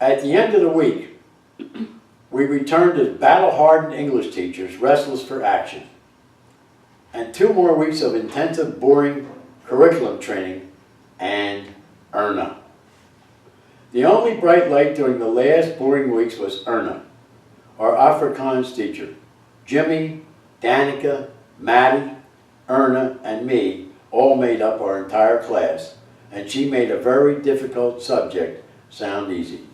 At the end of the week, we returned as battle-hardened English teachers, restless for action. And 2 more weeks of intensive, boring curriculum training and Erna. The only bright light during the last boring weeks was Erna, our Afrikaans teacher. Jimmy, Danica, Maddie, Erna, and me all made up our entire class, and she made a very difficult subject sound easy.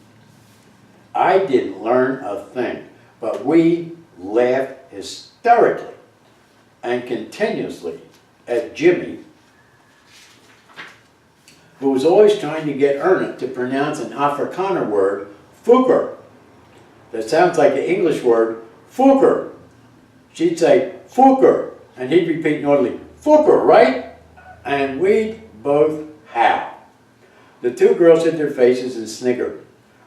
I didn't learn a thing, but we laughed hysterically and continuously at Jimmy, who was always trying to get Erna to pronounce an Afrikaner word, Fuker. That sounds like an English word, Fuker. She'd say, Fuker, and he'd repeat naughtily, Fuker, right? And we'd both howl. The 2 girls hid their faces and sniggered.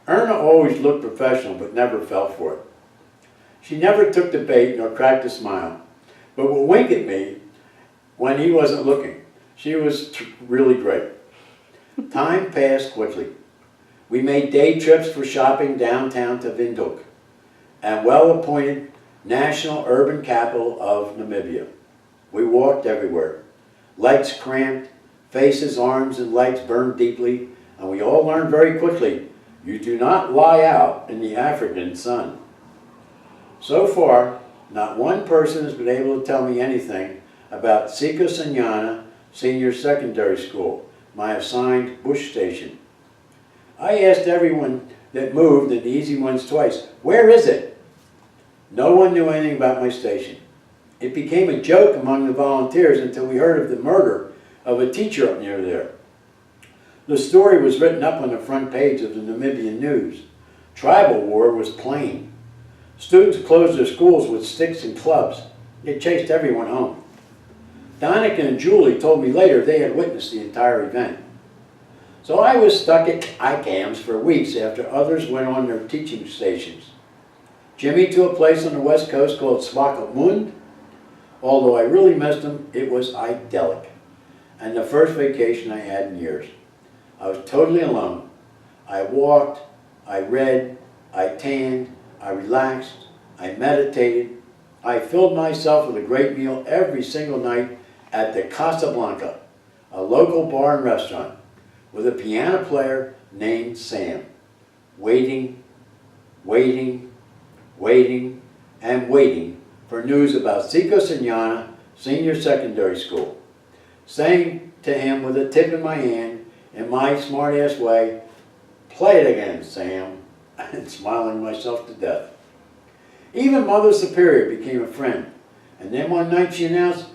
Erna always looked professional, but never fell for it. She never took the bait nor cracked a smile, but would wink at me when he wasn't looking. She was really great. Time passed quickly. We made day trips for shopping downtown to Windhoek, and well-appointed national urban capital of Namibia. We walked everywhere. Legs cramped, faces, arms, and legs burned deeply, and we all learned very quickly, you do not lie out in the African sun. So far, not one person has been able to tell me anything about Sikosanyana Senior Secondary School, my assigned bush station. I asked everyone that moved, and the easy ones twice, where is it? No one knew anything about my station. It became a joke among the volunteers until we heard of the murder of a teacher up near there. The story was written up on the front page of the Namibian News. Tribal war was plain. Students closed their schools with sticks and clubs. They chased everyone home. Danica and Julie told me later they had witnessed the entire event. So I was stuck at ICAMS for weeks after others went on their teaching stations. Jimmy to a place on the west coast called Swakopmund. Although I really missed him, it was idyllic, and the first vacation I had in years. I was totally alone. I walked, I read, I tanned, I relaxed, I meditated. I filled myself with a great meal every single night at the Casablanca, a local bar and restaurant, with a piano player named Sam, waiting, waiting, waiting, and waiting for news about Sikosanyana Senior Secondary School, saying to him with a tip in my hand, in my smart-ass way, play it again, Sam, and smiling myself to death. Even Mother Superior became a friend, and then one night she announced,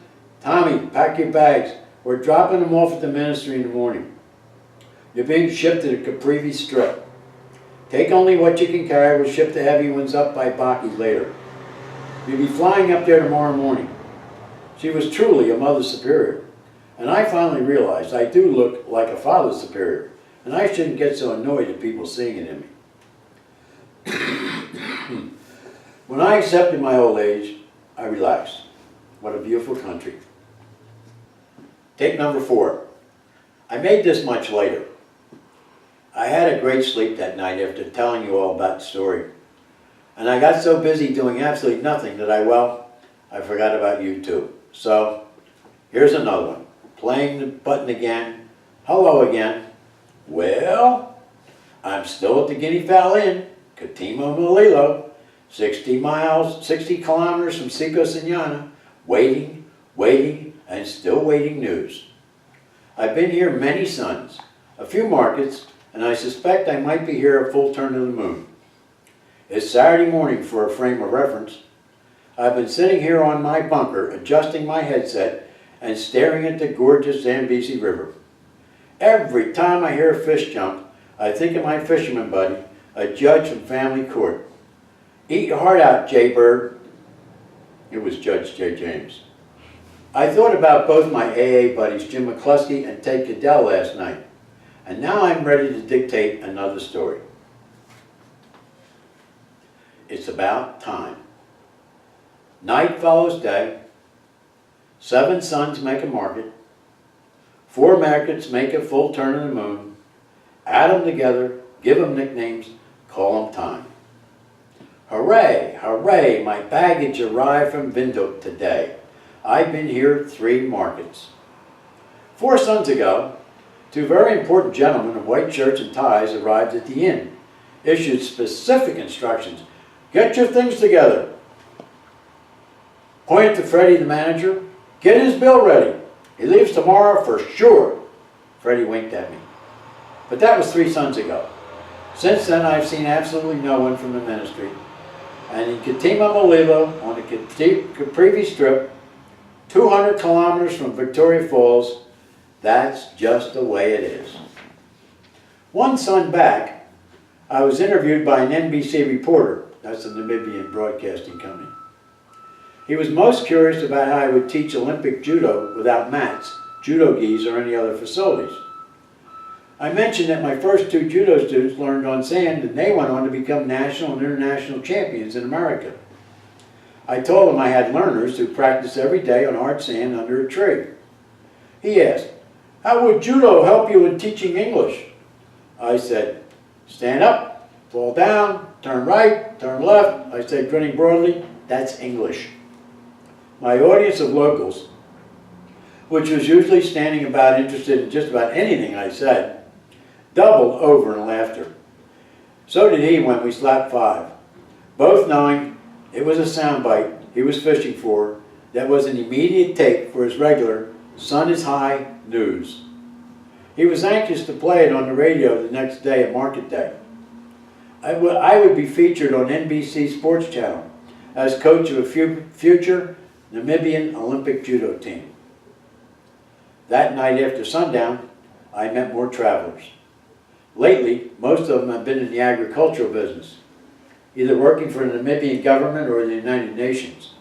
Tommy, pack your bags. We're dropping them off at the ministry in the morning. You're being shipped to the Caprivi Strip. Take only what you can carry. We'll ship the heavy ones up by Baki later. You'll be flying up there tomorrow morning. She was truly a Mother Superior. And I finally realized I do look like a Father Superior, and I shouldn't get so annoyed at people seeing it in me. When I accepted my old age, I relaxed. What a beautiful country. Take number 4. I made this much later. I had a great sleep that night after telling you all about the story. And I got so busy doing absolutely nothing that I forgot about you too. So, here's another one. Playing the button again. Hello again. Well, I'm still at the Guinea Fowl Inn, Katimo Malilo, 60 kilometers from Sikosanyana, waiting, waiting, and still waiting news. I've been here many suns, a few markets, and I suspect I might be here a full turn of the moon. It's Saturday morning for a frame of reference. I've been sitting here on my bunker, adjusting my headset, and staring at the gorgeous Zambezi River. Every time I hear a fish jump, I think of my fisherman buddy, a judge from family court. Eat your heart out, Jay Bird. It was Judge J. James. I thought about both my AA buddies, Jim McCluskey and Ted Cadell, last night, and now I'm ready to dictate another story. It's about time. Night follows day. 7 suns make a market. 4 markets make a full turn of the moon. Add them together, give them nicknames, call 'em time. Hooray, hooray, my baggage arrived from Windhoek today. I've been here 3 markets. 4 suns ago, 2 very important gentlemen in white shirts and ties arrived at the inn, issued specific instructions. Get your things together. Pointed to Freddie, the manager. Get his bill ready. He leaves tomorrow for sure. Freddie winked at me. But that was 3 suns ago. Since then, I've seen absolutely no one from the ministry. And in Katima Malilo, on the Caprivi Strip, 200 kilometers from Victoria Falls, that's just the way it is. 1 sun back, I was interviewed by an NBC reporter. That's the Namibian Broadcasting Company. He was most curious about how I would teach Olympic judo without mats, judo gis, or any other facilities. I mentioned that my first 2 judo students learned on sand and they went on to become national and international champions in America. I told him I had learners who practice every day on hard sand under a tree. He asked, how would judo help you in teaching English? I said, stand up, fall down, turn right, turn left. I said, grinning broadly, that's English. My audience of locals, which was usually standing about interested in just about anything I said, doubled over in laughter. So did he when we slapped 5, both knowing it was a soundbite he was fishing for that was an immediate take for his regular sun is high news. He was anxious to play it on the radio the next day at market day. I would be featured on NBC Sports Channel as coach of a future Namibian Olympic judo team. That night after sundown, I met more travelers. Lately, most of them have been in the agricultural business, either working for the Namibian government or the United Nations.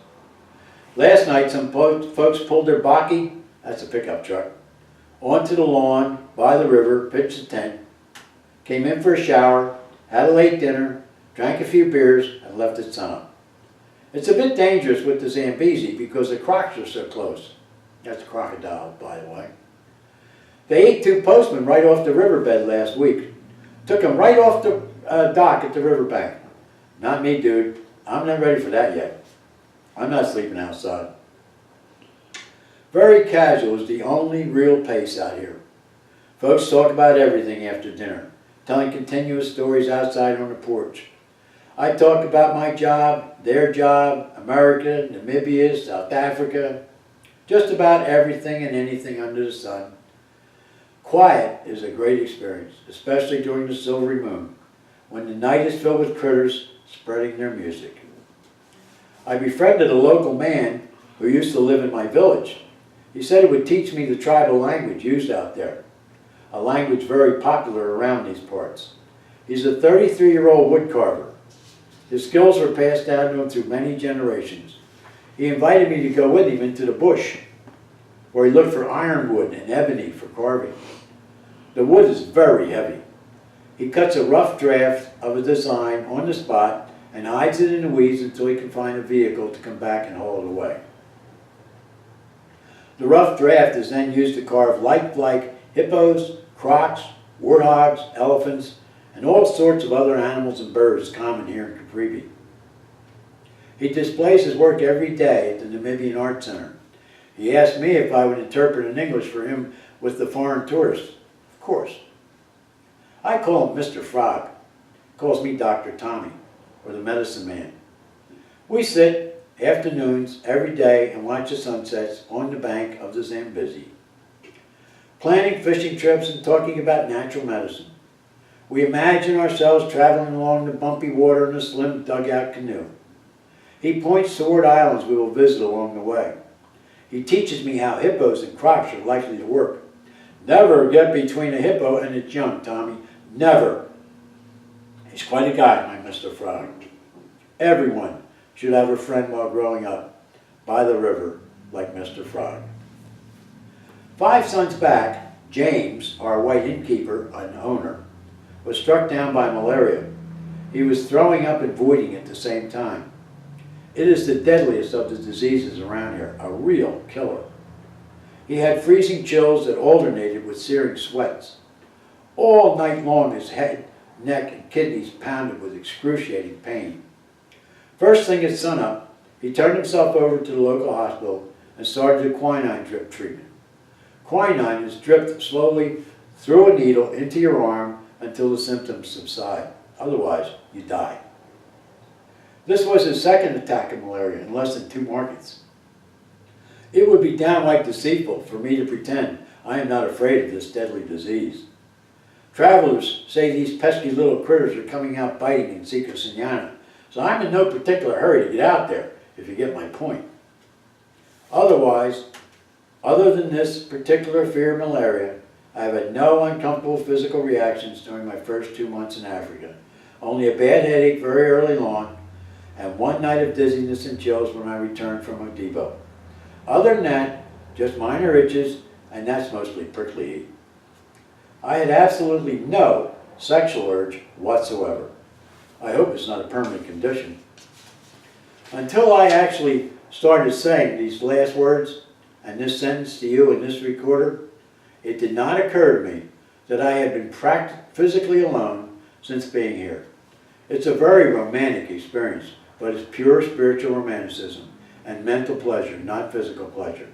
Last night, some folks pulled their bakkie, that's a pickup truck, onto the lawn by the river, pitched a tent, came in for a shower, had a late dinner, drank a few beers, and left at sunup. It's a bit dangerous with the Zambezi because the crocs are so close. That's a crocodile, by the way. They ate 2 postmen right off the riverbed last week. Took them right off the dock at the riverbank. Not me, dude. I'm not ready for that yet. I'm not sleeping outside. Very casual is the only real pace out here. Folks talk about everything after dinner, telling continuous stories outside on the porch. I talk about my job, their job, America, Namibia, South Africa, just about everything and anything under the sun. Quiet is a great experience, especially during the silvery moon, when the night is filled with critters spreading their music. I befriended a local man who used to live in my village. He said he would teach me the tribal language used out there, a language very popular around these parts. He's a 33-year-old woodcarver. His skills were passed down to him through many generations. He invited me to go with him into the bush, where he looked for ironwood and ebony for carving. The wood is very heavy. He cuts a rough draft of a design on the spot and hides it in the weeds until he can find a vehicle to come back and haul it away. The rough draft is then used to carve lifelike hippos, crocs, warthogs, elephants, and all sorts of other animals and birds common here in Caprivi. He displays his work every day at the Namibian Art Center. He asked me if I would interpret in English for him with the foreign tourists. Of course. I call him Mr. Frog. He calls me Dr. Tommy, or the medicine man. We sit afternoons every day and watch the sunsets on the bank of the Zambezi, planning fishing trips and talking about natural medicine. We imagine ourselves traveling along the bumpy water in a slim dugout canoe. He points toward islands we will visit along the way. He teaches me how hippos and crocs are likely to work. Never get between a hippo and its young, Tommy. Never. He's quite a guy, my Mr. Frog. Everyone should have a friend while growing up by the river like Mr. Frog. 5 suns back, James, our white innkeeper and owner, was struck down by malaria. He was throwing up and voiding at the same time. It is the deadliest of the diseases around here, a real killer. He had freezing chills that alternated with searing sweats. All night long his head neck, and kidneys pounded with excruciating pain. First thing at sunup, he turned himself over to the local hospital and started a quinine drip treatment. Quinine is dripped slowly through a needle into your arm until the symptoms subside. Otherwise, you die. This was his second attack of malaria in less than 2 markets. It would be downright deceitful for me to pretend I am not afraid of this deadly disease. Travelers say these pesky little critters are coming out biting in Seco Signana, so I'm in no particular hurry to get out there, if you get my point. Otherwise, other than this particular fear of malaria, I have had no uncomfortable physical reactions during my first 2 months in Africa. Only a bad headache very early on, and 1 night of dizziness and chills when I returned from a depot. Other than that, just minor itches, and that's mostly prickly heat. I had absolutely no sexual urge whatsoever. I hope it's not a permanent condition. Until I actually started saying these last words and this sentence to you in this recorder, it did not occur to me that I had been physically alone since being here. It's a very romantic experience, but it's pure spiritual romanticism and mental pleasure, not physical pleasure.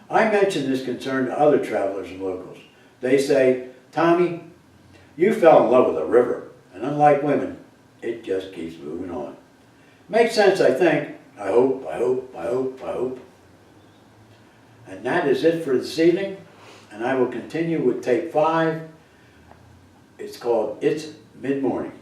I mention this concern to other travelers and locals. They say, "Tommy, you fell in love with a river, and unlike women, it just keeps moving on." Makes sense, I think. I hope. And that is it for this evening, and I will continue with tape 5. It's called It's Mid-Morning.